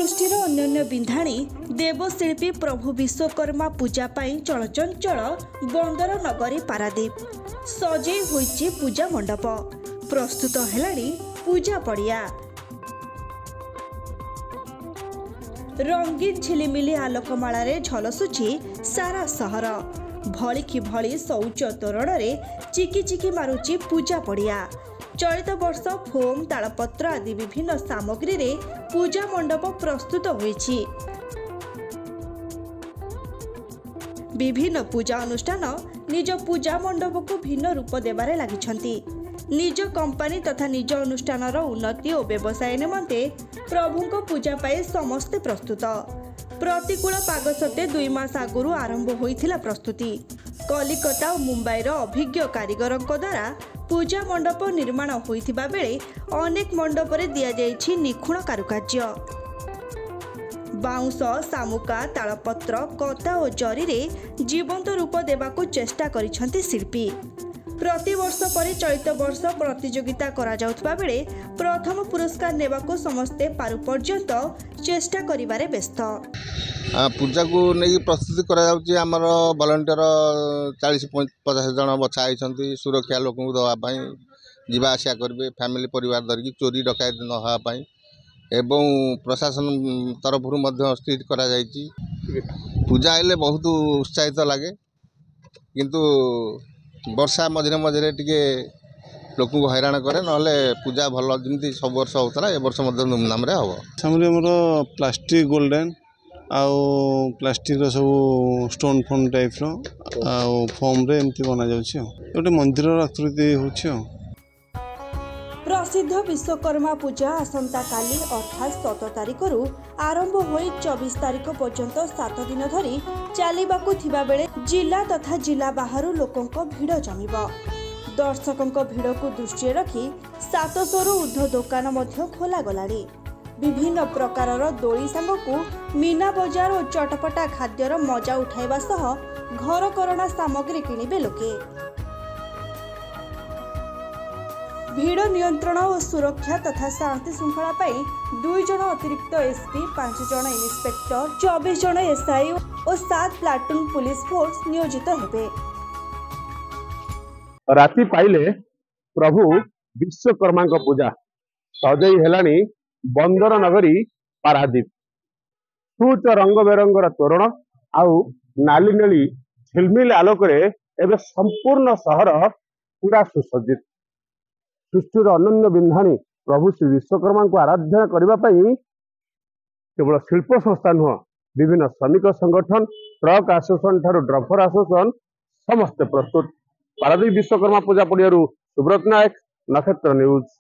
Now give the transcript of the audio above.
सृष्टिर अन्य बिंधाणी देवशिल्पी प्रभु विश्वकर्मा पूजा पाई चलचंचल बंदर नगरी पारादीप सजई होइछि पूजा मंडप प्रस्तुत हेलाणी पूजा पड़िया रंगीन झिलिमिली आलोकमाला झलसुछि सारा सहर भलिकी भली शौच तोरण चिकी चिकी मारुछि पूजा पड़िया। चलित वर्ष फोम तालपत्र आदि विभिन्न सामग्री रे पूजा मंडप प्रस्तुत होइछि। विभिन्न पूजा अनुष्ठान निज पूजा मंडप को भिन्न रूप देबारे लागिछंती। निज कंपनी तथा निज अनुष्ठान उन्नति और व्यवसाय निमंते प्रभुंको पूजा पाई समस्ते प्रस्तुत। प्रतिकूल पाग सत्ते 2 मास आगुरु आरंभ होइथिला प्रस्तुति। कलिकता और मुंबई अभिज्ञ कारीगरों द्वारा पूजा मंडप निर्माण होइथिबा बेले अनेक मंडप रे दिया जाइछि निखुण कारुकार्य। बाउंस सामुका तालपत्र कता और जरी रे जीवंत रूप देबाकू चेष्टा करिसंती शिल्पी। प्रति वर्ष पर चलित वर्ष प्रतियोगिता करा जाउथबा बेले प्रथम पुरस्कार नेबाकू समस्ते पारु पर्यंत चेष्टा करिबारे व्यस्त। पूजा को नहीं प्रस्तुति करा जाउची। हमर वॉलंटियर 40-50 जन बछा आइछंती सुरक्षा लोक को दवा पई जीवा आशा करबे फैमिली परिवार धरकी चोरी डकायत न होआ पई एवं प्रशासन तरफ मध्य स्थित करा जाइची। पूजा आइले बहुत उत्साहित लागे किंतु वर्षा मझे मझे टिके लोक को हैरान करे नले पूजा भल जमी सब वर्ष होता ए वर्ष धूमधाम हम सामने मोर प्लास्टिक गोल्डन आउ प्लास्टिक सब स्टोन फोन टाइप फॉर्म रे एमती बना जाउछि गोटे मंदिर आकृति होछि। प्रसिद्ध विश्वकर्मा पूजा आसंता काली अर्थात 17 तारिख रु आरंभ होई 24 तारिख पर्यंत 7 दिन धरी चलिबाकू थिबा बेले जिला तथा जिला बाहरु लोकंक भिड़ जमिबो। दर्शकों भिड़ को दृष्टि रखी 700 रु ऊर्ध्व दुकान मध्य खोला गलानी। विभिन्न प्रकारर दोली सांगकू मीना बजार और चटपटा खाद्यर मजा उठाइबा सह घरकरणा सामग्री किनिबे लोके। भीड़ नियंत्रण और सुरक्षा तथा शांति श्रृंखला पाई 2 जन अतिरिक्त एसपी 5 जन इन्स्पेक्टर 24 जन एसआई और 7 प्लाटून पुलिस फोर्स नियोजित हेबे। राति पाइले प्रभु विश्वकर्मा पूजा सजई हेलानी बंदर नगरी पारादीप सूच रंग बेरंगर तोरण आउ नाली नेली झिलमिल आलोकरे एबे संपूर्ण सहर पूरा सुसज्जित। सृष्टिर अनन्य बिंधाणी प्रभु श्री विश्वकर्मा को आराधना करने केवल शिल्प संस्था नुह विभिन्न श्रमिक संगठन ट्रक एसोसिएशन ठारू ड्राइवर एसोसिएशन समस्ते प्रस्तुत। पारादीप विश्वकर्मा पूजा पड़ियारू सुब्रत नायक, नक्षत्र न्यूज।